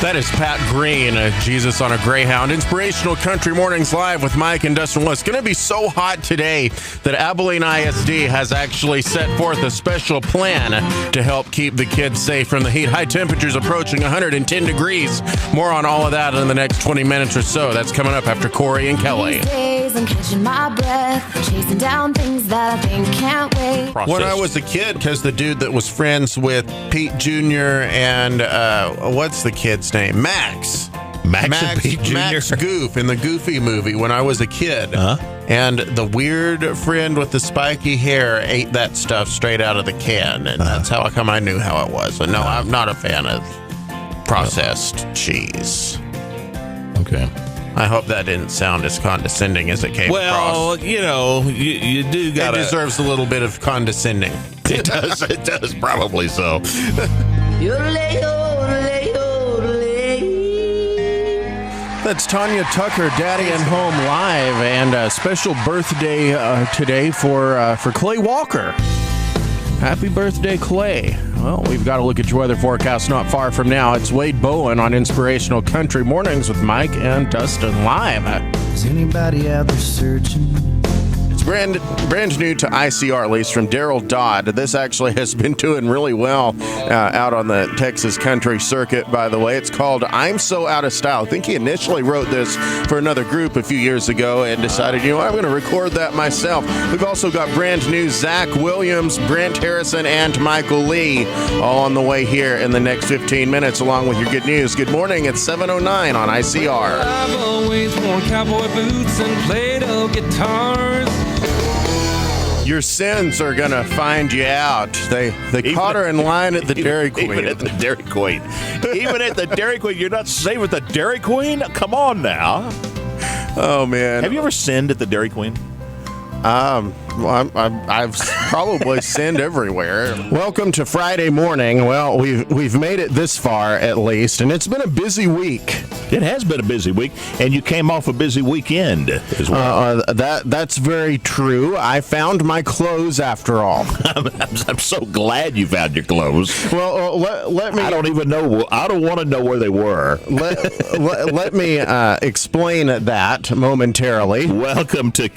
That is Pat Green, Jesus on a Greyhound. Inspirational Country Mornings live with Mike and Dustin. Well, it's going to be so hot today that Abilene ISD has actually set forth a special plan to help keep the kids safe from the heat. High temperatures approaching 110 degrees. More on all of that in the next 20 minutes or so. That's coming up after Corey and Kelly. These days I'm catching my breath, chasing down things that I think can't wait. When I was a kid, because the dude that was friends with Pete Jr. and what's the kid's name? Max and Pete Jr. Max Goof in the Goofy movie when I was a kid. And the weird friend with the spiky hair ate that stuff straight out of the can. And that's how I knew how it was. But no, I'm not a fan of processed cheese. Okay. I hope that didn't sound as condescending as it came across. Well, you do got it deserves a little bit of condescending. It does, probably so. That's Tanya Tucker, Daddy and Home Live, and a special birthday today for Clay Walker. Happy birthday, Clay. Well, we've got to look at your weather forecast not far from now. It's Wade Bowen on Inspirational Country Mornings with Mike and Dustin live. Is anybody out there searching? It's brand new to ICR, at least from Daryl Dodd. This actually has been doing really well out on the Texas country circuit, by the way. It's called I'm So Out of Style. I think he initially wrote this for another group a few years ago and decided, I'm going to record that myself. We've also got brand new Zach Williams, Brent Harrison, and Michael Lee all on the way here in the next 15 minutes, along with your good news. Good morning. It's 7:09 on ICR. I've always worn cowboy boots and played guitars. Your sins are going to find you out. They caught her in line at the Dairy Queen. Even at the Dairy Queen. Even at the Dairy Queen. You're not safe with the Dairy Queen? Come on now. Oh, man. Have you ever sinned at the Dairy Queen? I've probably sinned everywhere. Welcome to Friday morning. Well, we've made it this far at least, and it's been a busy week. It has been a busy week, and you came off a busy weekend as well. That's very true. I found my clothes after all. I'm so glad you found your clothes. Well, let me. I don't even know. I don't want to know where they were. Let me explain that momentarily. Welcome to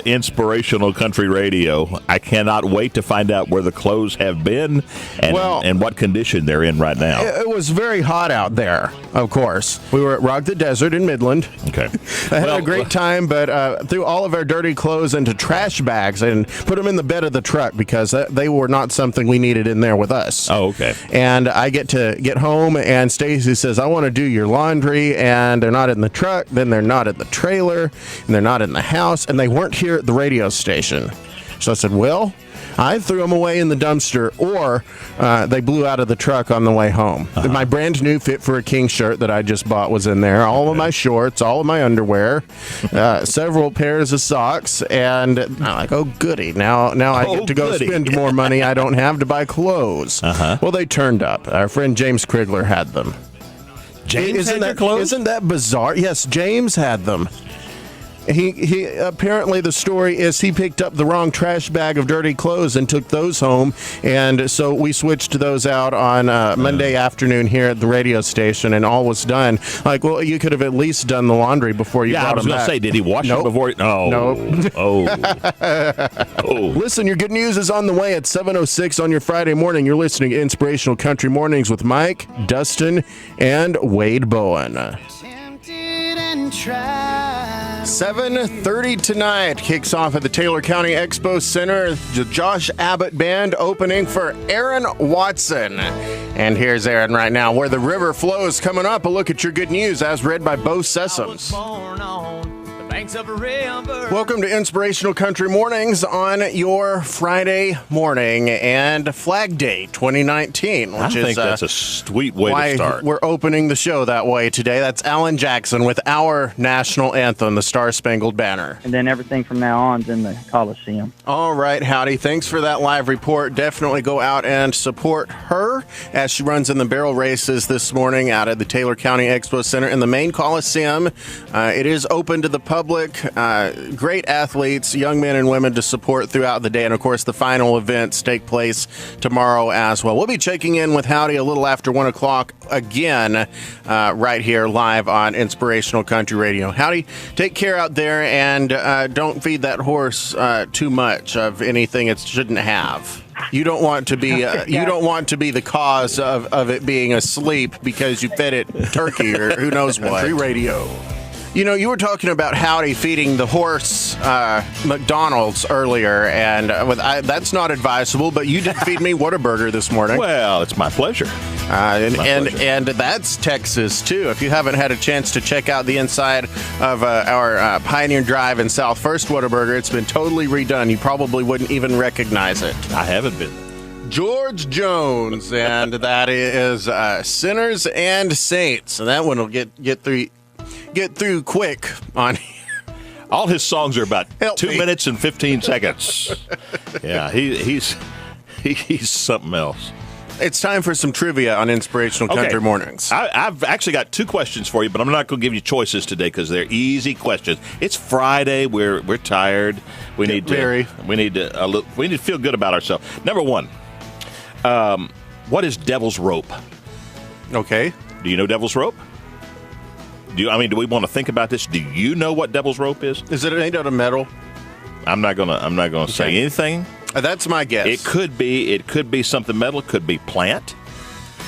Inspirational Country Radio. I cannot wait to find out where the clothes have been and what condition they're in right now. It was very hot out there, of course. We were at Rock the Desert in Midland. Okay. I had a great time, but threw all of our dirty clothes into trash bags and put them in the bed of the truck because they were not something we needed in there with us. Oh, okay. And I get home, and Stacy says, I want to do your laundry, and they're not in the truck, then they're not in the trailer, and they're not in the house, and they weren't here at the radio station. So I said, well, I threw them away in the dumpster, or they blew out of the truck on the way home. My brand new Fit for a King shirt that I just bought was in there. All of my shorts, all of my underwear, several pairs of socks, and I'm like, oh, goody. Now I get to go spend more money I don't have to buy clothes. Well, they turned up. Our friend James Krigler had them. James had your clothes? Isn't that bizarre? Yes, James had them. He apparently, the story is he picked up the wrong trash bag of dirty clothes and took those home, and so we switched those out on Monday afternoon here at the radio station, and all was done. Like, well, you could have at least done the laundry before you brought them back. I was going to say, did he wash them before? Nope. Oh. Listen, your good news is on the way at 7:06 on your Friday morning. You're listening to Inspirational Country Mornings with Mike, Dustin, and Wade Bowen. 7:30 tonight kicks off at the Taylor County Expo Center. The Josh Abbott Band opening for Aaron Watson. And here's Aaron right now. Where the River Flows coming up. A look at your good news as read by Bo Sessoms. Welcome to Inspirational Country Mornings on your Friday morning and Flag Day 2019, which I think that's a sweet way to start. We're opening the show that way today. That's Alan Jackson with our national anthem, the Star Spangled Banner. And then everything from now on is in the Coliseum. All right, Howdy. Thanks for that live report. Definitely go out and support her as she runs in the barrel races this morning out at the Taylor County Expo Center in the main Coliseum. It is open to the public. public, great athletes, young men and women to support throughout the day. And, of course, the final events take place tomorrow as well. We'll be checking in with Howdy a little after 1 o'clock again right here live on Inspirational Country Radio. Howdy, take care out there and don't feed that horse too much of anything it shouldn't have. You don't want to be the cause of it being asleep because you fed it turkey or who knows what. Country Radio. You know, you were talking about Howdy feeding the horse McDonald's earlier, and that's not advisable, but you did feed me Whataburger this morning. Well, it's my pleasure. And that's Texas, too. If you haven't had a chance to check out the inside of our Pioneer Drive in South First Whataburger, it's been totally redone. You probably wouldn't even recognize it. I haven't been there. George Jones, and that is Sinners and Saints. And that one will get through quick on here. All his songs are about Help 2 me. minutes and 15 seconds. Yeah, he's something else. It's time for some trivia on Inspirational Country Mornings. I've actually got 2 questions for you, but I'm not going to give you choices today because they're easy questions. It's Friday. We're tired. We need to feel good about ourselves. Number 1, what is Devil's Rope? Okay. Do you know Devil's Rope? Do we want to think about this? Do you know what Devil's Rope is? Is it made out of metal? I'm not gonna say anything. That's my guess. It could be something metal. It could be plant.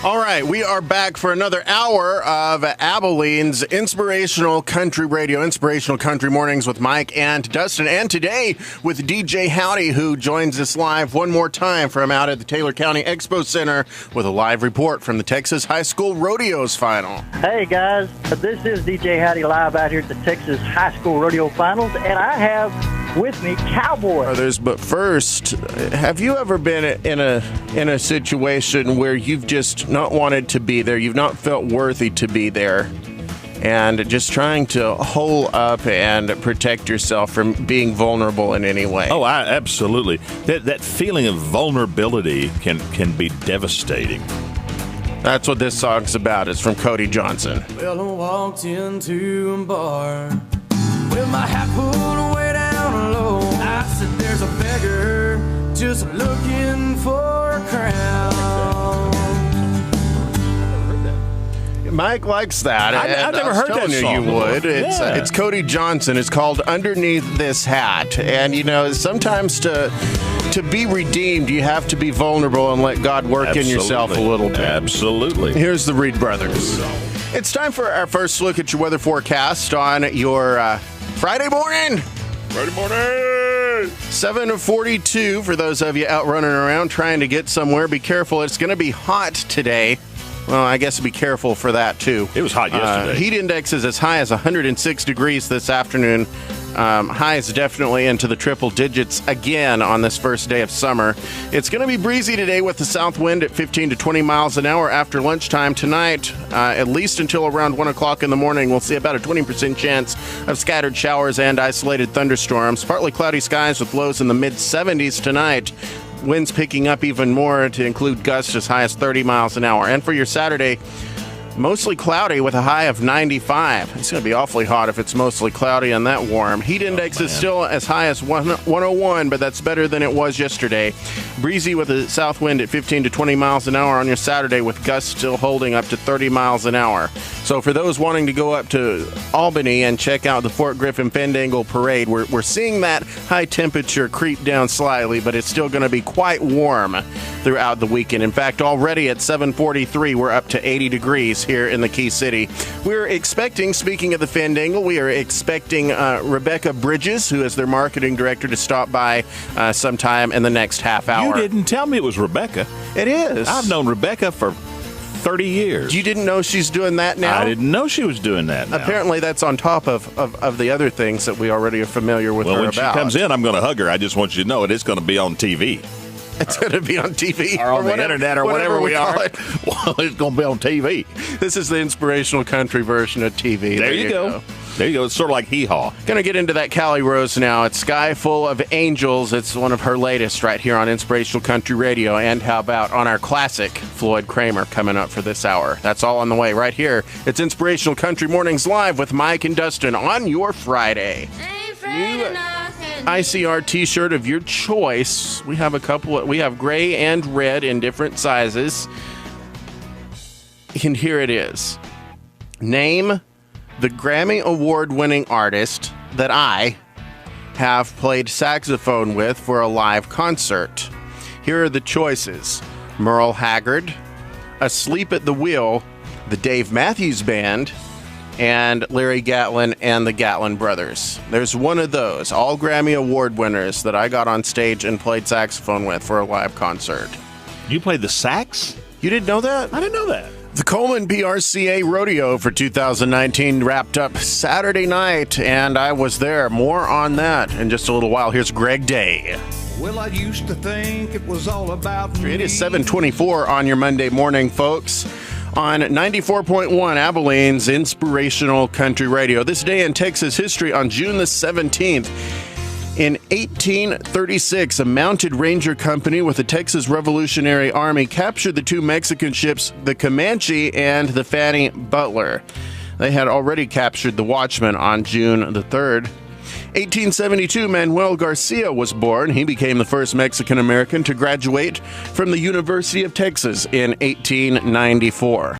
All right, we are back for another hour of Abilene's Inspirational Country Radio, Inspirational Country Mornings with Mike and Dustin, and today with DJ Howdy, who joins us live one more time from out at the Taylor County Expo Center with a live report from the Texas High School Rodeos Final. Hey, guys. This is DJ Howdy live out here at the Texas High School Rodeo Finals, and I have with me Cowboy. Brothers, but first, have you ever been in a situation where you've just not wanted to be there, you've not felt worthy to be there, and just trying to hole up and protect yourself from being vulnerable in any way? Oh, absolutely. That feeling of vulnerability can be devastating. That's what this song's about. It's from Cody Johnson. Well, I walked into a bar with my hat pulled way down low. I said, there's a beggar just looking for a crown. Mike likes that. I've never heard that song. You would. Yeah. It's Cody Johnson. It's called Underneath This Hat. And, you know, sometimes to be redeemed, you have to be vulnerable and let God work in yourself a little bit. Absolutely. Here's the Reed Brothers. It's time for our first look at your weather forecast on your Friday morning. 7:42 for those of you out running around trying to get somewhere. Be careful. It's going to be hot today. Well, I guess be careful for that, too. It was hot yesterday. Heat index is as high as 106 degrees this afternoon. High is definitely into the triple digits again on this first day of summer. It's going to be breezy today with the south wind at 15 to 20 miles an hour after lunchtime tonight. At least until around 1 o'clock in the morning, we'll see about a 20% chance of scattered showers and isolated thunderstorms. Partly cloudy skies with lows in the mid-70s tonight. Winds picking up even more to include gusts as high as 30 miles an hour. And for your Saturday, mostly cloudy with a high of 95. It's going to be awfully hot if it's mostly cloudy and that warm. Heat index is still as high as 101, but that's better than it was yesterday. Breezy with a south wind at 15 to 20 miles an hour on your Saturday, with gusts still holding up to 30 miles an hour. So for those wanting to go up to Albany and check out the Fort Griffin Pendangle Parade, we're seeing that high temperature creep down slightly, but it's still going to be quite warm throughout the weekend. In fact, already at 7:43, we're up to 80 degrees here in the Key City. We're expecting, speaking of the Fandangle, we are expecting Rebecca Bridges, who is their marketing director, to stop by sometime in the next half hour. You didn't tell me it was Rebecca. It is. I've known Rebecca for 30 years. You didn't know she's doing that now? I didn't know she was doing that now. Apparently that's on top of the other things that we already are familiar with her when about. When she comes in, I'm going to hug her. I just want you to know it's going to be on TV. It's going to be on TV. Or on the internet or whatever we are. Well, it's going to be on TV. This is the Inspirational Country version of TV. There you go. There you go. It's sort of like hee-haw. Gonna get into that Callie Rose now. It's Sky Full of Angels. It's one of her latest right here on Inspirational Country Radio. And how about on our classic Floyd Kramer coming up for this hour? That's all on the way right here. It's Inspirational Country Mornings Live with Mike and Dustin on your Friday. New ICR t-shirt of your choice. We have a couple. We have gray and red in different sizes. And here it is. Name the Grammy Award-winning artist that I have played saxophone with for a live concert. Here are the choices. Merle Haggard, Asleep at the Wheel, the Dave Matthews Band, and Larry Gatlin and the Gatlin Brothers. There's one of those, all Grammy Award winners that I got on stage and played saxophone with for a live concert. You played the sax? You didn't know that? I didn't know that. The Coleman PRCA Rodeo for 2019 wrapped up Saturday night, and I was there. More on that in just a little while. Here's Greg Day. Well, I used to think it was all about me. It is 7:24 on your Monday morning, folks, on 94.1 Abilene's Inspirational Country Radio. This day in Texas history on June the 17th. In 1836, a mounted ranger company with the Texas Revolutionary Army captured the two Mexican ships, the Comanche and the Fanny Butler. They had already captured the Watchman on June the 3rd. 1872, Manuel Garcia was born. He became the first Mexican-American to graduate from the University of Texas in 1894.